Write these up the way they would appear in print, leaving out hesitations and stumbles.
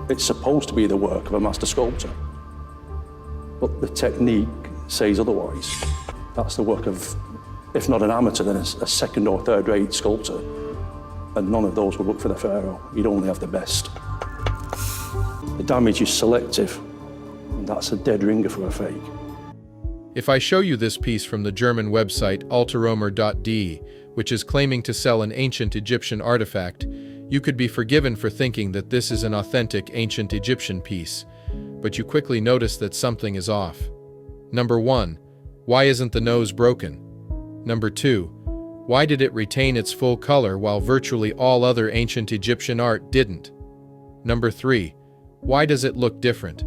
It's supposed to be the work of a master sculptor, but the technique says otherwise. That's the work of, if not an amateur, then a second or third rate sculptor. And none of those would work for the pharaoh. You'd only have the best. The damage is selective, and that's a dead ringer for a fake. If I show you this piece from the German website alteromer.de, which is claiming to sell an ancient Egyptian artifact, you could be forgiven for thinking that this is an authentic ancient Egyptian piece, but you quickly notice that something is off. Number 1, why isn't the nose broken? Number 2, why did it retain its full color while virtually all other ancient Egyptian art didn't? Number 3, why does it look different?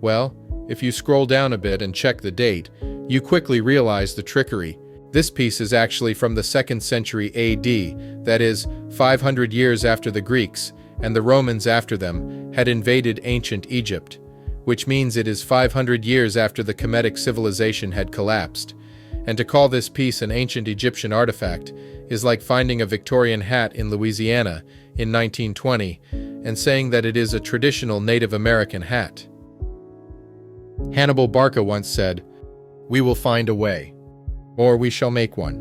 Well, if you scroll down a bit and check the date, you quickly realize the trickery. This piece is actually from the 2nd century AD, that is, 500 years after the Greeks, and the Romans after them, had invaded ancient Egypt, which means it is 500 years after the Kemetic civilization had collapsed. And to call this piece an ancient Egyptian artifact is like finding a Victorian hat in Louisiana in 1920 and saying that it is a traditional Native American hat. Hannibal Barca once said, "We will find a way, or we shall make one."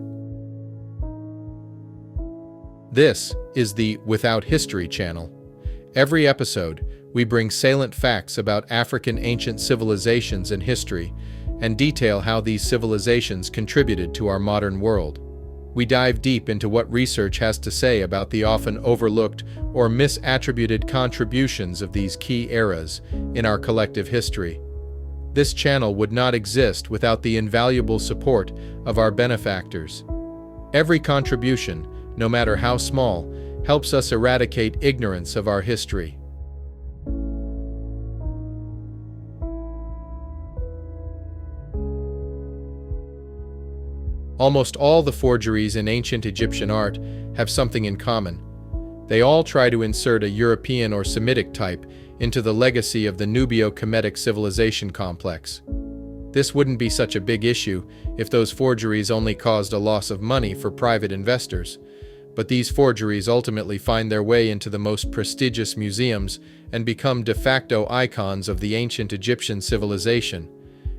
This is the Without History channel. Every episode, we bring salient facts about African ancient civilizations and history, and detail how these civilizations contributed to our modern world. We dive deep into what research has to say about the often overlooked or misattributed contributions of these key eras in our collective history. This channel would not exist without the invaluable support of our benefactors. Every contribution, no matter how small, helps us eradicate ignorance of our history. Almost all the forgeries in ancient Egyptian art have something in common. They all try to insert a European or Semitic type into the legacy of the Nubio-Kemetic civilization complex. This wouldn't be such a big issue if those forgeries only caused a loss of money for private investors, but these forgeries ultimately find their way into the most prestigious museums and become de facto icons of the ancient Egyptian civilization.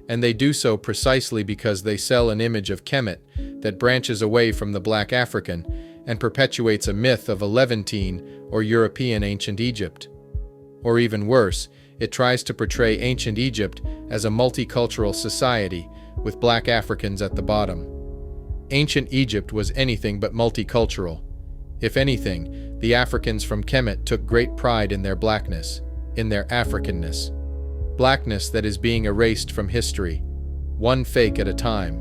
And they do so precisely because they sell an image of Kemet that branches away from the Black African and perpetuates a myth of a Levantine or European ancient Egypt. Or even worse, it tries to portray ancient Egypt as a multicultural society with Black Africans at the bottom. Ancient Egypt was anything but multicultural. If anything, the Africans from Kemet took great pride in their blackness, in their Africanness. Blackness that is being erased from history, one fake at a time.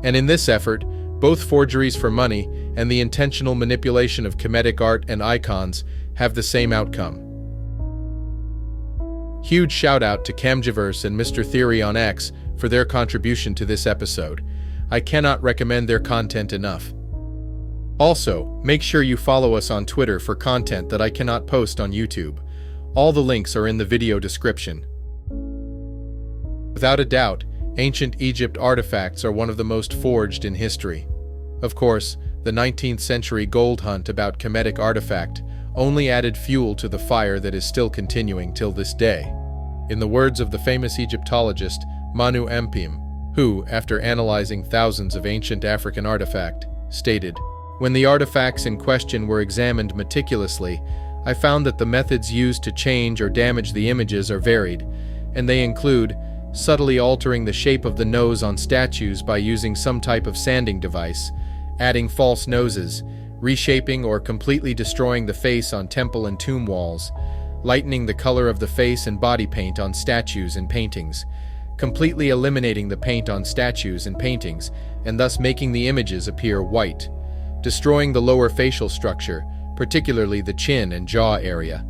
And in this effort, both forgeries for money and the intentional manipulation of Kemetic art and icons have the same outcome. Huge shout out to Camgiverse and Mr. Theory on X for their contribution to this episode. I cannot recommend their content enough. Also, make sure you follow us on Twitter for content that I cannot post on YouTube. All the links are in the video description. Without a doubt, ancient Egypt artifacts are one of the most forged in history. Of course, the 19th century gold hunt about Kemetic artifact only added fuel to the fire that is still continuing till this day. In the words of the famous Egyptologist Manu Empim, who, after analyzing thousands of ancient African artifacts, stated, "When the artifacts in question were examined meticulously, I found that the methods used to change or damage the images are varied, and they include subtly altering the shape of the nose on statues by using some type of sanding device, adding false noses, reshaping or completely destroying the face on temple and tomb walls, lightening the color of the face and body paint on statues and paintings, completely eliminating the paint on statues and paintings, and thus making the images appear white, destroying the lower facial structure, particularly the chin and jaw area,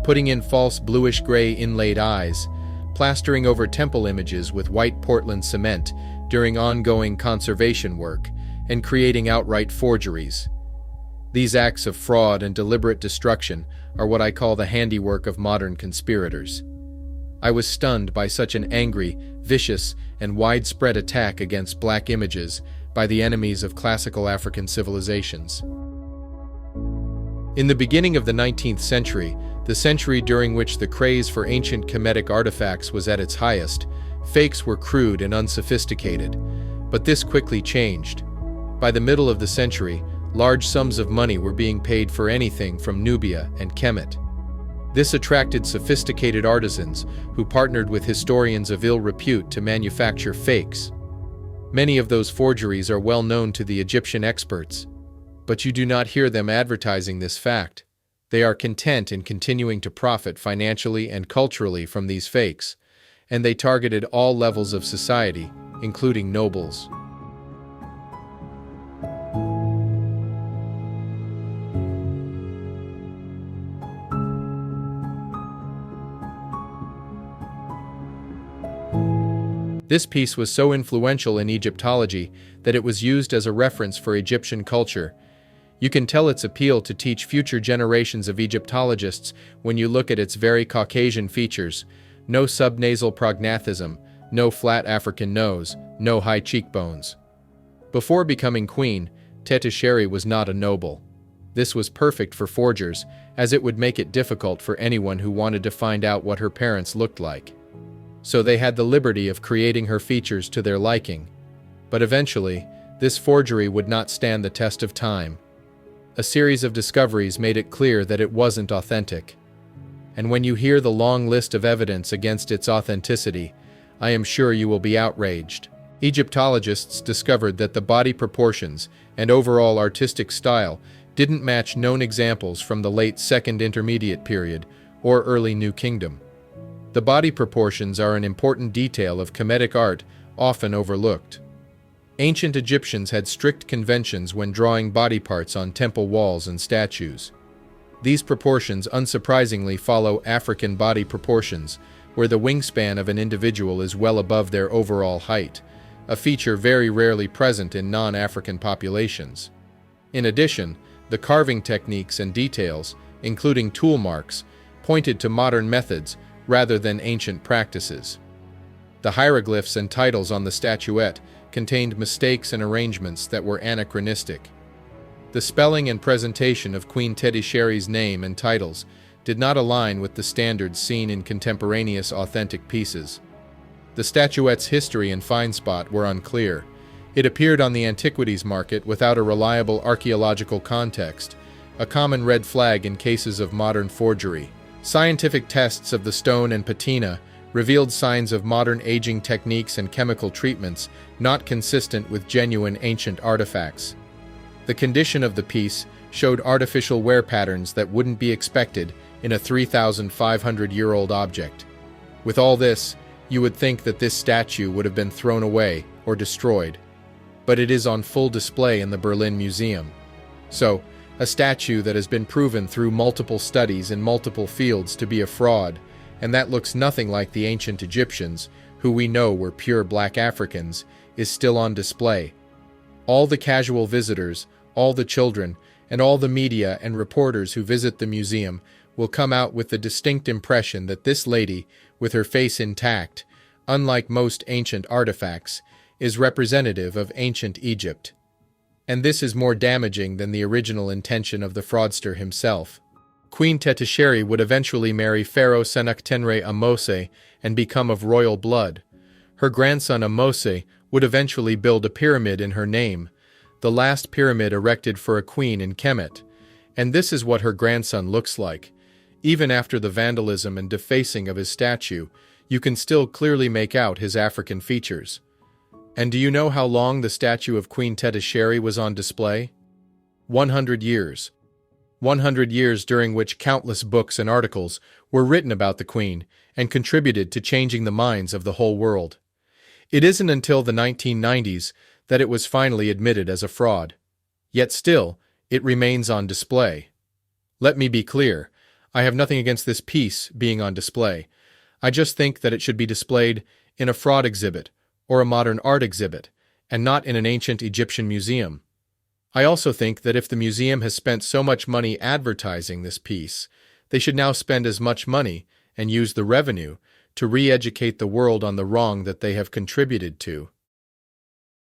putting in false bluish-gray inlaid eyes, plastering over temple images with white Portland cement during ongoing conservation work, and creating outright forgeries. These acts of fraud and deliberate destruction are what I call the handiwork of modern conspirators. I was stunned by such an angry, vicious, and widespread attack against black images by the enemies of classical African civilizations. In the beginning of the 19th century, the century during which the craze for ancient Kemetic artifacts was at its highest, fakes were crude and unsophisticated. But this quickly changed. By the middle of the century, large sums of money were being paid for anything from Nubia and Kemet. This attracted sophisticated artisans who partnered with historians of ill repute to manufacture fakes. Many of those forgeries are well known to the Egyptian experts, but you do not hear them advertising this fact. They are content in continuing to profit financially and culturally from these fakes, and they targeted all levels of society, including nobles. This piece was so influential in Egyptology that it was used as a reference for Egyptian culture. You can tell its appeal to teach future generations of Egyptologists when you look at its very Caucasian features: no subnasal prognathism, no flat African nose, no high cheekbones. Before becoming queen, Tetisheri was not a noble. This was perfect for forgers, as it would make it difficult for anyone who wanted to find out what her parents looked like. So they had the liberty of creating her features to their liking. But eventually, this forgery would not stand the test of time. A series of discoveries made it clear that it wasn't authentic. And when you hear the long list of evidence against its authenticity, I am sure you will be outraged. Egyptologists discovered that the body proportions and overall artistic style didn't match known examples from the late Second Intermediate Period or early New Kingdom. The body proportions are an important detail of Kemetic art, often overlooked. Ancient Egyptians had strict conventions when drawing body parts on temple walls and statues. These proportions unsurprisingly follow African body proportions, where the wingspan of an individual is well above their overall height, a feature very rarely present in non-African populations. In addition, the carving techniques and details, including tool marks, pointed to modern methods rather than ancient practices. The hieroglyphs and titles on the statuette contained mistakes and arrangements that were anachronistic. The spelling and presentation of Queen Tetisheri's name and titles did not align with the standards seen in contemporaneous authentic pieces. The statuette's history and find spot were unclear. It appeared on the antiquities market without a reliable archaeological context, a common red flag in cases of modern forgery. Scientific tests of the stone and patina revealed signs of modern aging techniques and chemical treatments not consistent with genuine ancient artifacts. The condition of the piece showed artificial wear patterns that wouldn't be expected in a 3,500-year-old object. With all this, you would think that this statue would have been thrown away or destroyed. But it is on full display in the Berlin Museum. So, a statue that has been proven through multiple studies in multiple fields to be a fraud, and that looks nothing like the ancient Egyptians, who we know were pure black Africans, is still on display. All the casual visitors, all the children, and all the media and reporters who visit the museum will come out with the distinct impression that this lady, with her face intact, unlike most ancient artifacts, is representative of ancient Egypt. And this is more damaging than the original intention of the fraudster himself. Queen Tetisheri would eventually marry Pharaoh Senuktenre Ahmose and become of royal blood. Her grandson Ahmose would eventually build a pyramid in her name, the last pyramid erected for a queen in Kemet, and this is what her grandson looks like. Even after the vandalism and defacing of his statue, you can still clearly make out his African features. And do you know how long the statue of Queen Tetisheri was on display? 100 years. 100 years during which countless books and articles were written about the Queen and contributed to changing the minds of the whole world. It isn't until the 1990s that it was finally admitted as a fraud. Yet still, it remains on display. Let me be clear, I have nothing against this piece being on display. I just think that it should be displayed in a fraud exhibit or a modern art exhibit, and not in an ancient Egyptian museum. I also think that if the museum has spent so much money advertising this piece, they should now spend as much money and use the revenue to re-educate the world on the wrong that they have contributed to.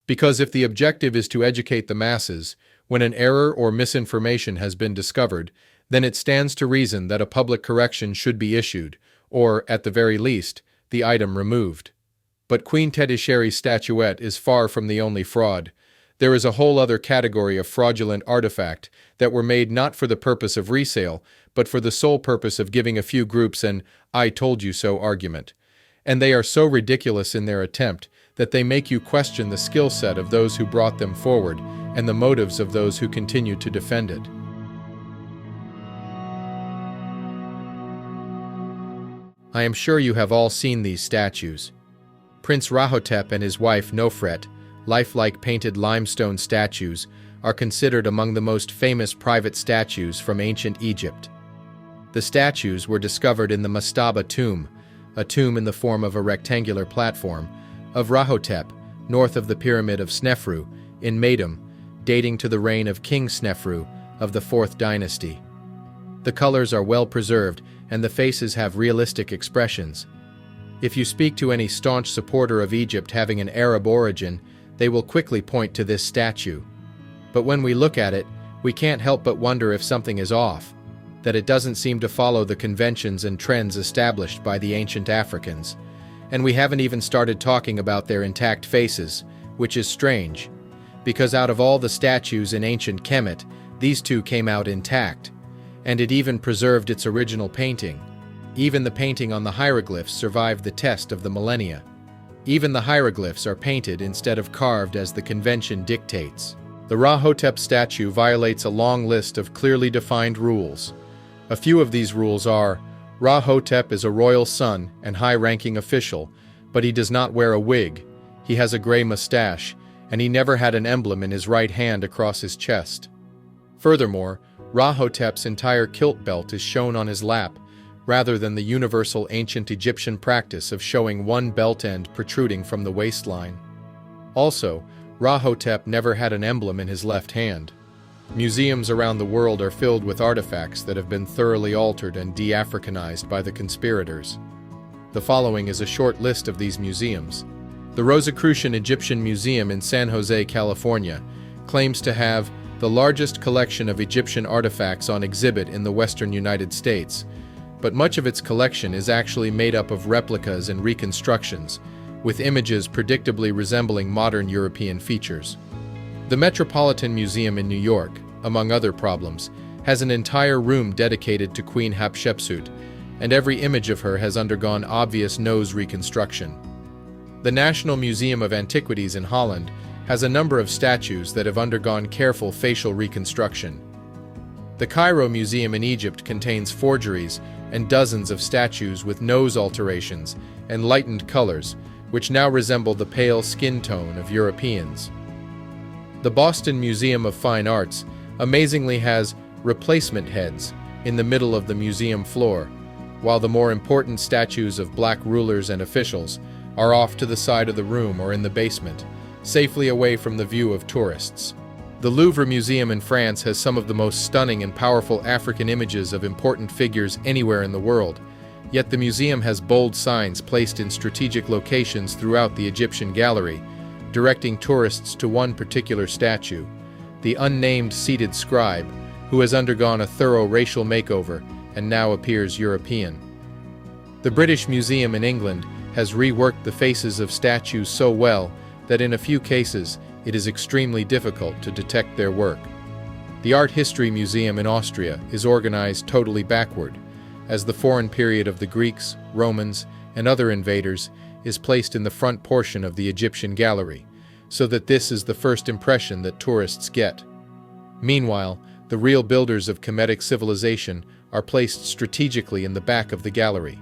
Because if the objective is to educate the masses, when an error or misinformation has been discovered, then it stands to reason that a public correction should be issued, or, at the very least, the item removed. But Queen Tetisheri's statuette is far from the only fraud. There is a whole other category of fraudulent artifact that were made not for the purpose of resale, but for the sole purpose of giving a few groups an "I told you so" argument. And they are so ridiculous in their attempt that they make you question the skill set of those who brought them forward and the motives of those who continue to defend it. I am sure you have all seen these statues. Prince Rahotep and his wife Nofret, lifelike painted limestone statues, are considered among the most famous private statues from ancient Egypt. The statues were discovered in the Mastaba tomb, a tomb in the form of a rectangular platform, of Rahotep, north of the pyramid of Snefru, in Meidum, dating to the reign of King Snefru of the 4th dynasty. The colors are well preserved and the faces have realistic expressions. If you speak to any staunch supporter of Egypt having an Arab origin, they will quickly point to this statue. But when we look at it, we can't help but wonder if something is off, that it doesn't seem to follow the conventions and trends established by the ancient Africans. And we haven't even started talking about their intact faces, which is strange, because out of all the statues in ancient Kemet, these two came out intact, and it even preserved its original painting. Even the painting on the hieroglyphs survived the test of the millennia. Even the hieroglyphs are painted instead of carved as the convention dictates. The Rahotep statue violates a long list of clearly defined rules. A few of these rules are: Rahotep is a royal son and high-ranking official, but he does not wear a wig, he has a gray mustache, and he never had an emblem in his right hand across his chest. Furthermore, Rahotep's entire kilt belt is shown on his lap, rather than the universal ancient Egyptian practice of showing one belt end protruding from the waistline. Also, Rahotep never had an emblem in his left hand. Museums around the world are filled with artifacts that have been thoroughly altered and de-Africanized by the conspirators. The following is a short list of these museums. The Rosicrucian Egyptian Museum in San Jose, California, claims to have the largest collection of Egyptian artifacts on exhibit in the western United States, but much of its collection is actually made up of replicas and reconstructions, with images predictably resembling modern European features. The Metropolitan Museum in New York, among other problems, has an entire room dedicated to Queen Hatshepsut, and every image of her has undergone obvious nose reconstruction. The National Museum of Antiquities in Holland has a number of statues that have undergone careful facial reconstruction. The Cairo Museum in Egypt contains forgeries and dozens of statues with nose alterations and lightened colors, which now resemble the pale skin tone of Europeans. The Boston Museum of Fine Arts amazingly has replacement heads in the middle of the museum floor, while the more important statues of black rulers and officials are off to the side of the room or in the basement, safely away from the view of tourists. The Louvre Museum in France has some of the most stunning and powerful African images of important figures anywhere in the world, yet the museum has bold signs placed in strategic locations throughout the Egyptian gallery, directing tourists to one particular statue, the unnamed seated scribe, who has undergone a thorough racial makeover and now appears European. The British Museum in England has reworked the faces of statues so well that in a few cases it is extremely difficult to detect their work. The Art History Museum in Austria is organized totally backward, as the foreign period of the Greeks, Romans, and other invaders is placed in the front portion of the Egyptian gallery, so that this is the first impression that tourists get. Meanwhile, the real builders of Kemetic civilization are placed strategically in the back of the gallery.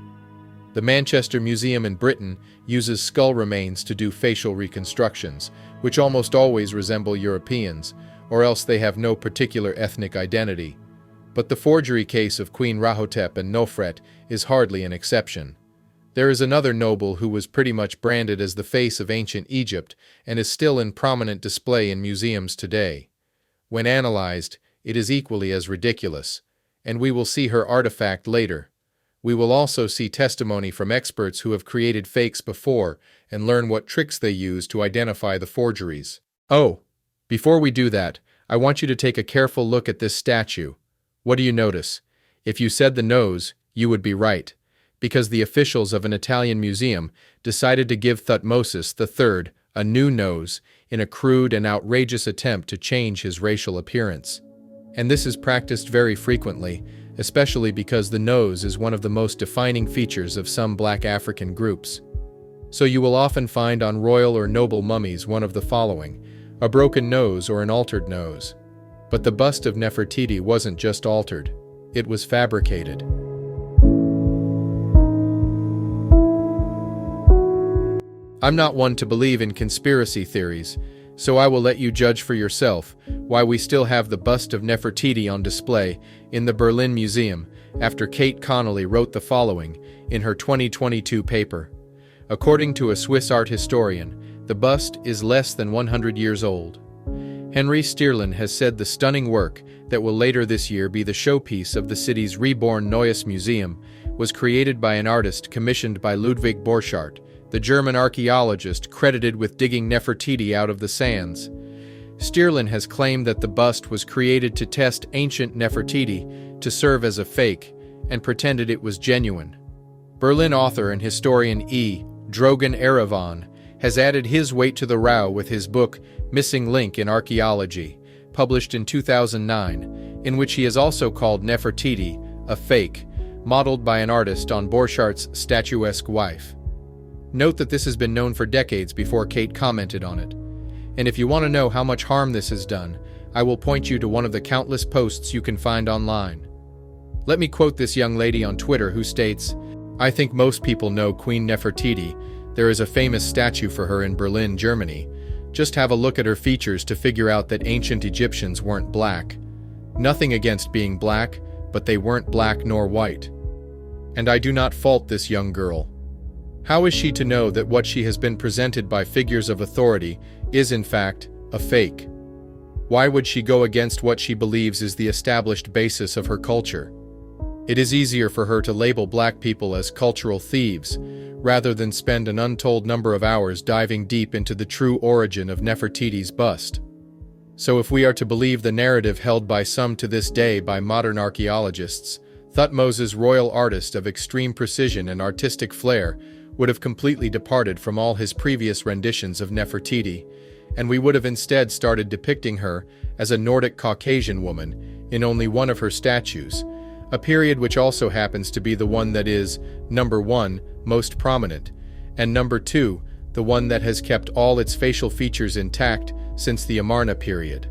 The Manchester Museum in Britain uses skull remains to do facial reconstructions, which almost always resemble Europeans, or else they have no particular ethnic identity. But the forgery case of Queen Rahotep and Nofret is hardly an exception. There is another noble who was pretty much branded as the face of ancient Egypt and is still in prominent display in museums today. When analyzed, it is equally as ridiculous, and we will see her artifact later. We will also see testimony from experts who have created fakes before and learn what tricks they use to identify the forgeries. Oh, before we do that, I want you to take a careful look at this statue. What do you notice? If you said the nose, you would be right, because the officials of an Italian museum decided to give Thutmose III a new nose in a crude and outrageous attempt to change his racial appearance. And this is practiced very frequently, especially because the nose is one of the most defining features of some Black African groups. So you will often find on royal or noble mummies one of the following: a broken nose or an altered nose. But the bust of Nefertiti wasn't just altered, it was fabricated. I'm not one to believe in conspiracy theories, so I will let you judge for yourself why we still have the bust of Nefertiti on display in the Berlin Museum after Kate Connolly wrote the following in her 2022 paper. According to a Swiss art historian, the bust is less than 100 years old. Henry Stierlin has said the stunning work that will later this year be the showpiece of the city's reborn Neues Museum was created by an artist commissioned by Ludwig Borchardt, the German archaeologist credited with digging Nefertiti out of the sands. Stierlin has claimed that the bust was created to test ancient Nefertiti to serve as a fake and pretended it was genuine. Berlin author and historian E. Drogan Erevan has added his weight to the row with his book Missing Link in Archaeology, published in 2009, in which he has also called Nefertiti a fake, modeled by an artist on Borchardt's statuesque wife. Note that this has been known for decades before Kate commented on it. And if you want to know how much harm this has done, I will point you to one of the countless posts you can find online. Let me quote this young lady on Twitter who states, "I think most people know Queen Nefertiti. There is a famous statue for her in Berlin, Germany. Just have a look at her features to figure out that ancient Egyptians weren't black. Nothing against being black, but they weren't black nor white. And I do not fault this young girl. How is she to know that what she has been presented by figures of authority is in fact a fake? Why would she go against what she believes is the established basis of her culture? It is easier for her to label black people as cultural thieves, rather than spend an untold number of hours diving deep into the true origin of Nefertiti's bust. So if we are to believe the narrative held by some to this day by modern archaeologists, Thutmose's royal artist of extreme precision and artistic flair would have completely departed from all his previous renditions of Nefertiti, and we would have instead started depicting her as a Nordic Caucasian woman in only one of her statues, a period which also happens to be the one that is, number 1, most prominent, and number 2, the one that has kept all its facial features intact since the Amarna period.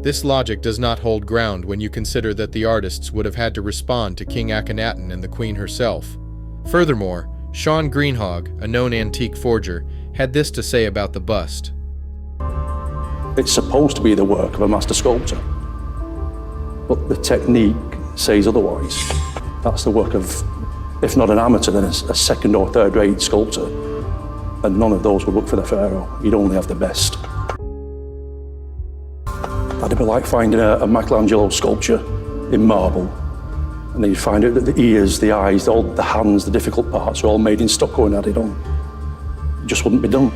This logic does not hold ground when you consider that the artists would have had to respond to King Akhenaten and the Queen herself. Furthermore, Sean Greenhog, a known antique forger, had this to say about the bust. It's supposed to be the work of a master sculptor, but the technique says otherwise. That's the work of, if not an amateur, then a second or third rate sculptor. And none of those would look for the pharaoh. You'd only have the best. That'd be like finding a Michelangelo sculpture in marble. And then you'd find out that the ears, the eyes, all the hands, the difficult parts are all made in stucco and added on. It just wouldn't be done.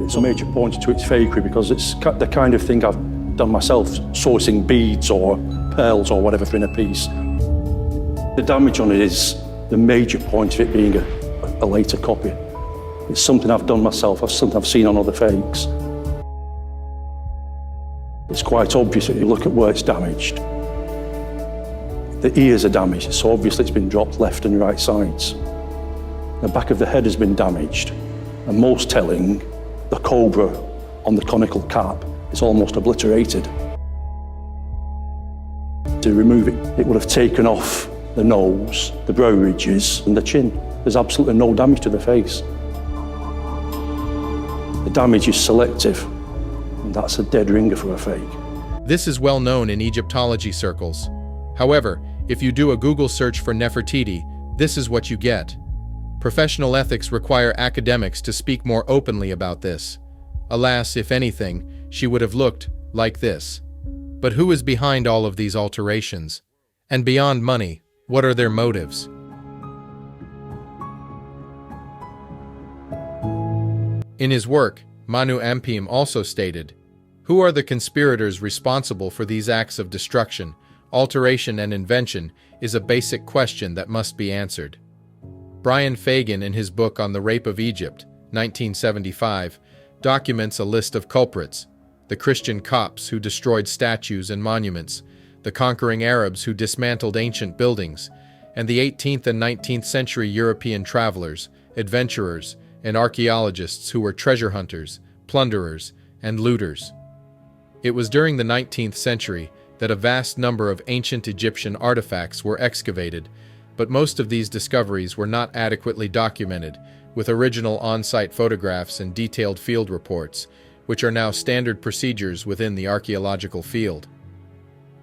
It's a major point to its fakery because it's the kind of thing I've done myself, sourcing beads or pearls or whatever in a piece. The damage on it is the major point of it being a later copy. It's something I've done myself, something I've seen on other fakes. It's quite obvious if you look at where it's damaged. The ears are damaged, so obviously it's been dropped left and right sides. The back of the head has been damaged, and most telling, the cobra on the conical cap is almost obliterated. To remove it, it would have taken off the nose, the brow ridges, and the chin. There's absolutely no damage to the face. The damage is selective, and that's a dead ringer for a fake. This is well known in Egyptology circles. However, if you do a Google search for Nefertiti, this is what you get. Professional ethics require academics to speak more openly about this. Alas, if anything, she would have looked like this. But who is behind all of these alterations? And beyond money, what are their motives? In his work, Manu Ampim also stated, "Who are the conspirators responsible for these acts of destruction? alteration and invention is a basic question that must be answered. Brian Fagan, in his book on the Rape of Egypt, 1975, documents a list of culprits: the Christian Copts who destroyed statues and monuments, the conquering Arabs who dismantled ancient buildings, and the 18th and 19th century European travelers, adventurers, and archaeologists who were treasure hunters, plunderers, and looters. It was during the 19th century that a vast number of ancient Egyptian artifacts were excavated, but most of these discoveries were not adequately documented, with original on-site photographs and detailed field reports, which are now standard procedures within the archaeological field.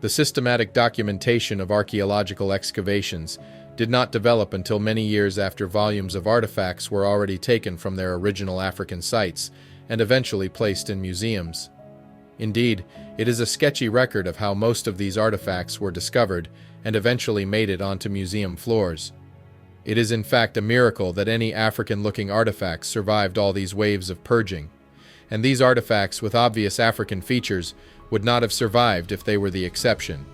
The systematic documentation of archaeological excavations did not develop until many years after volumes of artifacts were already taken from their original African sites and eventually placed in museums. Indeed, it is a sketchy record of how most of these artifacts were discovered and eventually made it onto museum floors. It is in fact a miracle that any African-looking artifacts survived all these waves of purging, and these artifacts with obvious African features would not have survived if they were the exception.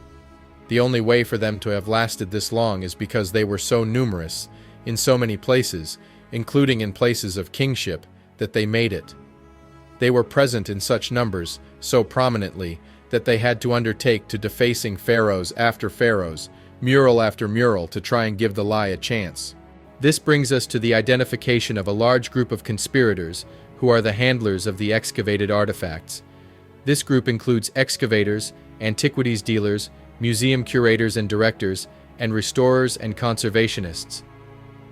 The only way for them to have lasted this long is because they were so numerous, in so many places, including in places of kingship, that they made it. They were present in such numbers, so prominently, that they had to undertake to defacing pharaohs after pharaohs, mural after mural, to try and give the lie a chance. This brings us to the identification of a large group of conspirators who are the handlers of the excavated artifacts. This group includes excavators, antiquities dealers, museum curators and directors, and restorers and conservationists.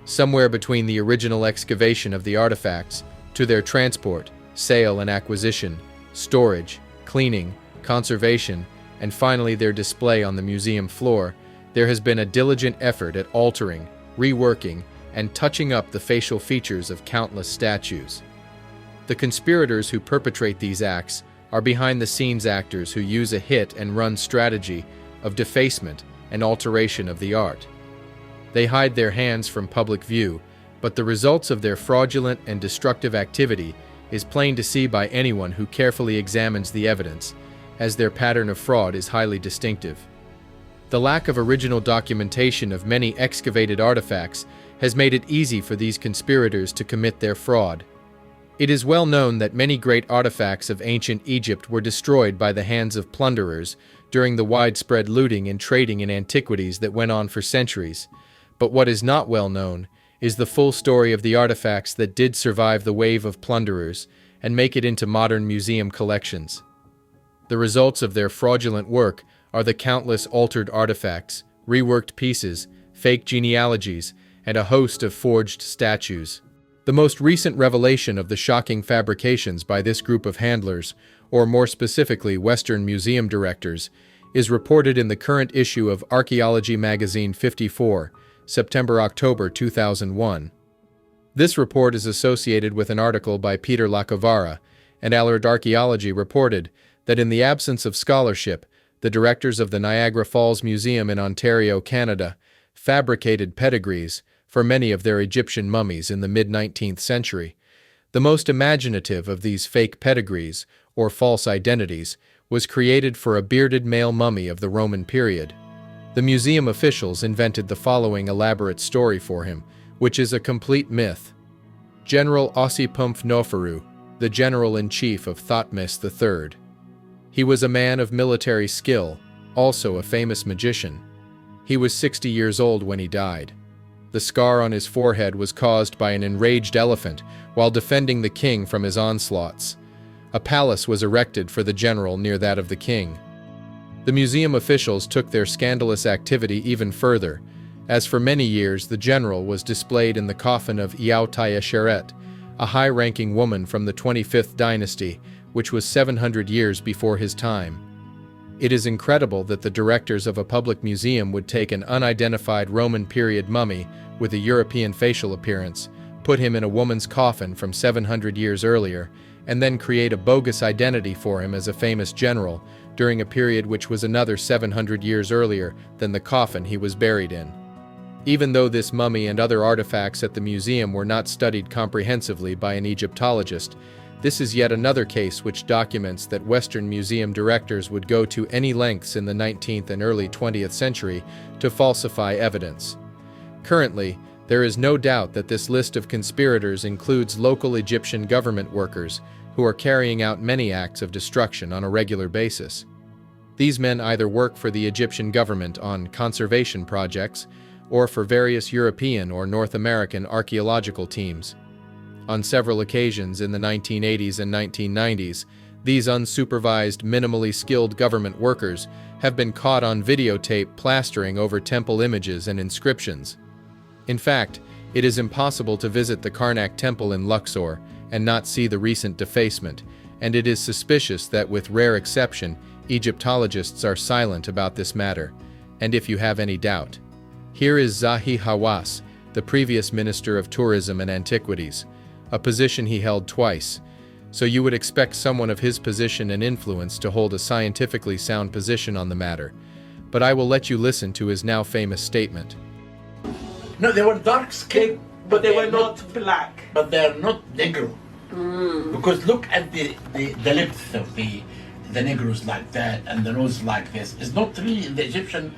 Somewhere between the original excavation of the artifacts to their transport, sale and acquisition, storage, cleaning, conservation, and finally their display on the museum floor, there has been a diligent effort at altering, reworking, and touching up the facial features of countless statues. The conspirators who perpetrate these acts are behind-the-scenes actors who use a hit-and-run strategy of defacement and alteration of the art. They hide their hands from public view, but the results of their fraudulent and destructive activity is plain to see by anyone who carefully examines the evidence, as their pattern of fraud is highly distinctive. The lack of original documentation of many excavated artifacts has made it easy for these conspirators to commit their fraud. It is well known that many great artifacts of ancient Egypt were destroyed by the hands of plunderers during the widespread looting and trading in antiquities that went on for centuries. But what is not well known is the full story of the artifacts that did survive the wave of plunderers and make it into modern museum collections. The results of their fraudulent work are the countless altered artifacts, reworked pieces, fake genealogies, and a host of forged statues. The most recent revelation of the shocking fabrications by this group of handlers, or more specifically Western museum directors, is reported in the current issue of Archaeology Magazine 54, September-October 2001. This report is associated with an article by Peter Lacovara, and Allard Archaeology reported that in the absence of scholarship, the directors of the Niagara Falls Museum in Ontario, Canada, fabricated pedigrees for many of their Egyptian mummies in the mid-19th century. The most imaginative of these fake pedigrees, or false identities, was created for a bearded male mummy of the Roman period. The museum officials invented the following elaborate story for him, which is a complete myth. General Ossipumf Noferu, the general-in-chief of Thutmose III. He was a man of military skill, also a famous magician. He was 60 years old when he died. The scar on his forehead was caused by an enraged elephant while defending the king from his onslaughts. A palace was erected for the general near that of the king. The museum officials took their scandalous activity even further, as for many years the general was displayed in the coffin of Tetisheri, a high-ranking woman from the 25th dynasty, which was 700 years before his time. It is incredible that the directors of a public museum would take an unidentified Roman period mummy with a European facial appearance, put him in a woman's coffin from 700 years earlier, and then create a bogus identity for him as a famous general during a period which was another 700 years earlier than the coffin he was buried in. Even though this mummy and other artifacts at the museum were not studied comprehensively by an Egyptologist, This is yet another case which documents that Western museum directors would go to any lengths in the 19th and early 20th century to falsify evidence. Currently, there is no doubt that this list of conspirators includes local Egyptian government workers who are carrying out many acts of destruction on a regular basis. These men either work for the Egyptian government on conservation projects or for various European or North American archaeological teams. On several occasions in the 1980s and 1990s, these unsupervised, minimally skilled government workers have been caught on videotape plastering over temple images and inscriptions. In fact, it is impossible to visit the Karnak temple in Luxor and not see the recent defacement, and it is suspicious that, with rare exception, Egyptologists are silent about this matter. And if you have any doubt, here is Zahi Hawass, the previous Minister of Tourism and Antiquities, a position he held twice, so you would expect someone of his position and influence to hold a scientifically sound position on the matter. But I will let you listen to his now famous statement. No, they were dark skinned, But they were not black. but they're not Negro. Because look at the lips of the Negroes like that and the nose like this. It's not really the Egyptian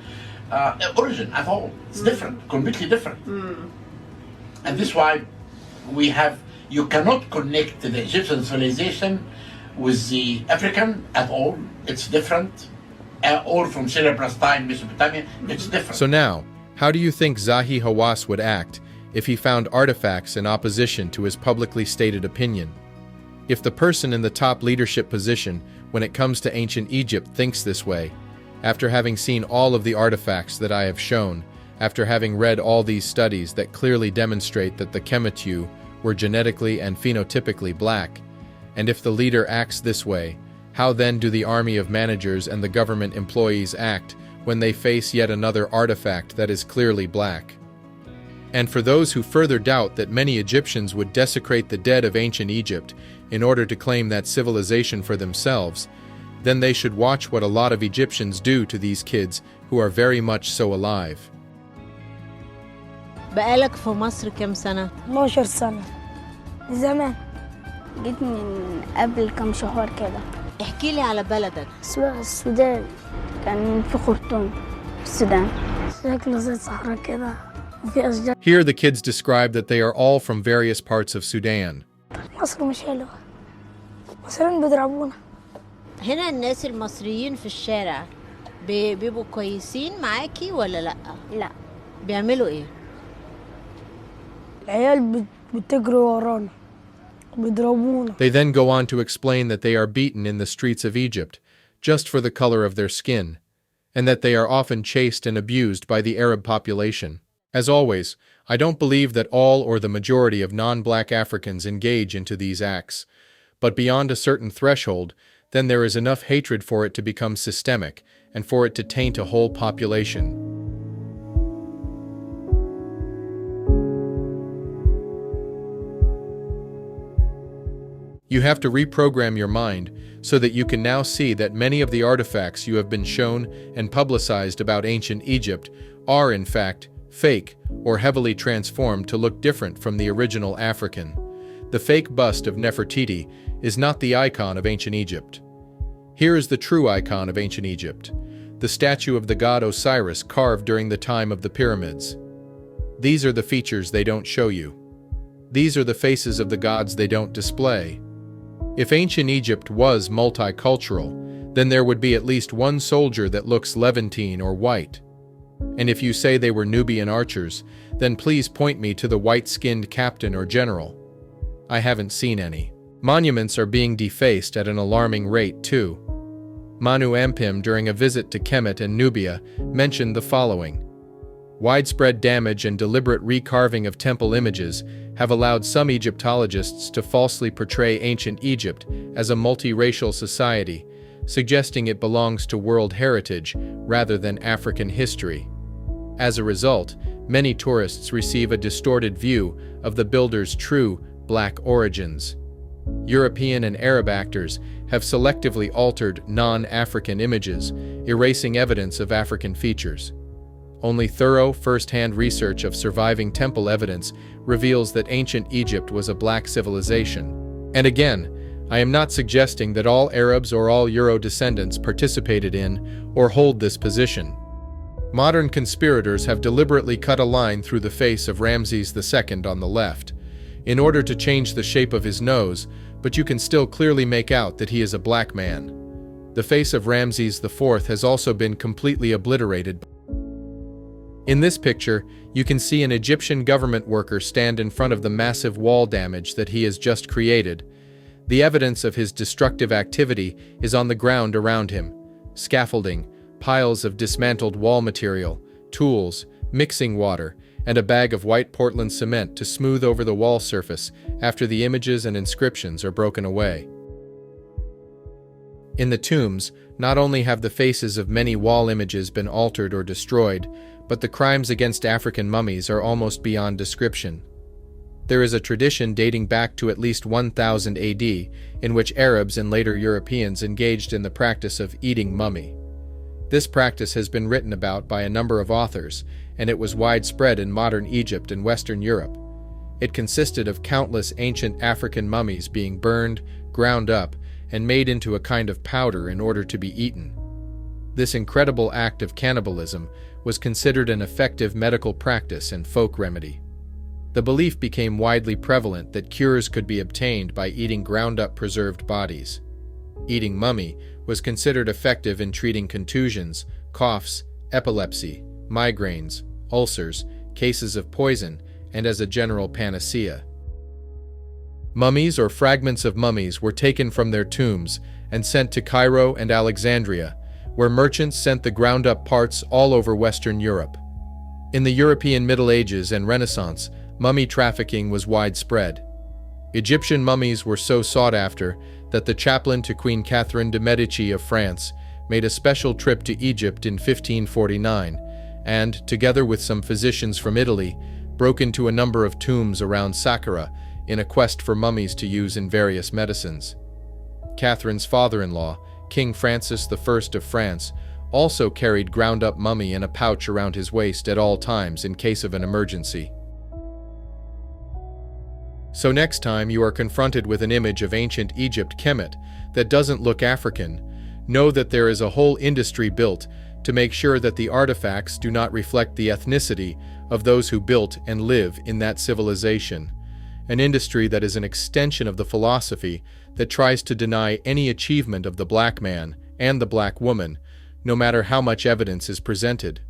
origin at all. It's different, completely different. And this is why you cannot connect the Egyptian civilization with the African at all. It's different. Or from Syria, Palestine, Mesopotamia, it's different. So now, how do you think Zahi Hawass would act if he found artifacts in opposition to his publicly stated opinion? If the person in the top leadership position when it comes to ancient Egypt thinks this way, after having seen all of the artifacts that I have shown, after having read all these studies that clearly demonstrate that the Kemetu were genetically and phenotypically black, and if the leader acts this way, how then do the army of managers and the government employees act when they face yet another artifact that is clearly black? And for those who further doubt that many Egyptians would desecrate the dead of ancient Egypt in order to claim that civilization for themselves, then they should watch what a lot of Egyptians do to these kids who are very much so alive. بقالك في مصر كام سنة؟ 12 سنة زمان. جيت من قبل كام شهر كده. احكي لي على بلدك. السودان. كان في خرطوم في السودان. شكله زي صحراء كده وفي أشجار. Here the kids describe that they are all from various parts of Sudan. مصر مش حلوة. مصريين بيضربونا. هنا الناس المصريين في الشارع بيبقوا كويسين معاكي ولا لأ؟ لا. بيعملوا إيه؟ العيال بتجري ورانا بيضربونا. They then go on to explain that they are beaten in the streets of Egypt just for the color of their skin, and that they are often chased and abused by the Arab population. As always, I don't believe that all or the majority of non-black Africans engage into these acts, but beyond a certain threshold, then there is enough hatred for it to become systemic and for it to taint a whole population. You have to reprogram your mind so that you can now see that many of the artifacts you have been shown and publicized about ancient Egypt are, in fact, fake or heavily transformed to look different from the original African. The fake bust of Nefertiti is not the icon of ancient Egypt. Here is the true icon of ancient Egypt, the statue of the god Osiris carved during the time of the pyramids. These are the features they don't show you. These are the faces of the gods they don't display. If ancient Egypt was multicultural, then there would be at least one soldier that looks Levantine or white. And if you say they were Nubian archers, then please point me to the white-skinned captain or general. I haven't seen any. Monuments are being defaced at an alarming rate too. Manu Ampim, during a visit to Kemet and Nubia, mentioned the following. Widespread damage and deliberate recarving of temple images have allowed some Egyptologists to falsely portray ancient Egypt as a multiracial society, suggesting it belongs to world heritage rather than African history. As a result, many tourists receive a distorted view of the builders' true black origins. European and Arab actors have selectively altered non-African images, erasing evidence of African features. Only thorough, first-hand research of surviving temple evidence reveals that ancient Egypt was a black civilization. And again, I am not suggesting that all Arabs or all Euro descendants participated in or hold this position. Modern conspirators have deliberately cut a line through the face of Ramses II on the left, in order to change the shape of his nose, but you can still clearly make out that he is a black man. The face of Ramses IV has also been completely obliterated. In this picture, you can see an Egyptian government worker stand in front of the massive wall damage that he has just created. The evidence of his destructive activity is on the ground around him: scaffolding, piles of dismantled wall material, tools, mixing water, and a bag of white Portland cement to smooth over the wall surface after the images and inscriptions are broken away. In the tombs, not only have the faces of many wall images been altered or destroyed, but the crimes against African mummies are almost beyond description. There is a tradition dating back to at least 1000 AD in which Arabs and later Europeans engaged in the practice of eating mummy. This practice has been written about by a number of authors, and it was widespread in modern Egypt and Western Europe. It consisted of countless ancient African mummies being burned, ground up, and made into a kind of powder in order to be eaten. This incredible act of cannibalism was considered an effective medical practice and folk remedy. The belief became widely prevalent that cures could be obtained by eating ground-up preserved bodies. Eating mummy was considered effective in treating contusions, coughs, epilepsy, migraines, ulcers, cases of poison, and as a general panacea. Mummies or fragments of mummies were taken from their tombs and sent to Cairo and Alexandria, where merchants sent the ground-up parts all over Western Europe. In the European Middle Ages and Renaissance, mummy trafficking was widespread. Egyptian mummies were so sought after that the chaplain to Queen Catherine de' Medici of France made a special trip to Egypt in 1549 and, together with some physicians from Italy, broke into a number of tombs around Saqqara in a quest for mummies to use in various medicines. Catherine's father-in-law, King Francis I of France, also carried ground-up mummy in a pouch around his waist at all times in case of an emergency. So next time you are confronted with an image of ancient Egypt Kemet that doesn't look African, know that there is a whole industry built to make sure that the artifacts do not reflect the ethnicity of those who built and live in that civilization. An industry that is an extension of the philosophy that tries to deny any achievement of the black man and the black woman, no matter how much evidence is presented.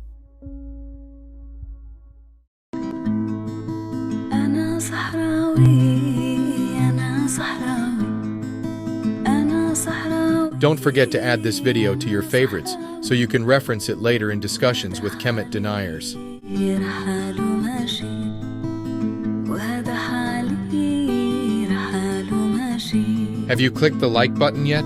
Don't forget to add this video to your favorites so you can reference it later in discussions with Kemet deniers. Have you clicked the like button yet?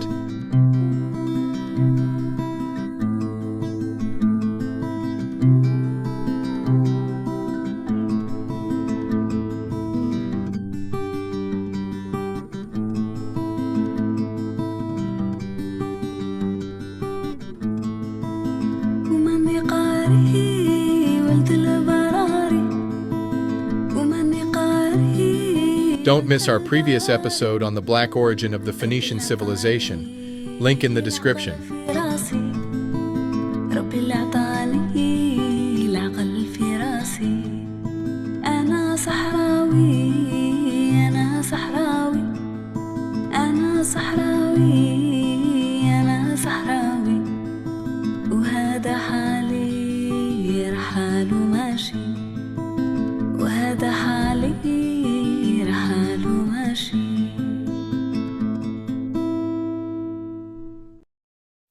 Don't miss our previous episode on the black origin of the Phoenician civilization. Link in the description.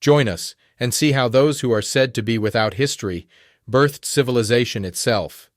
Join us and see how those who are said to be without history birthed civilization itself.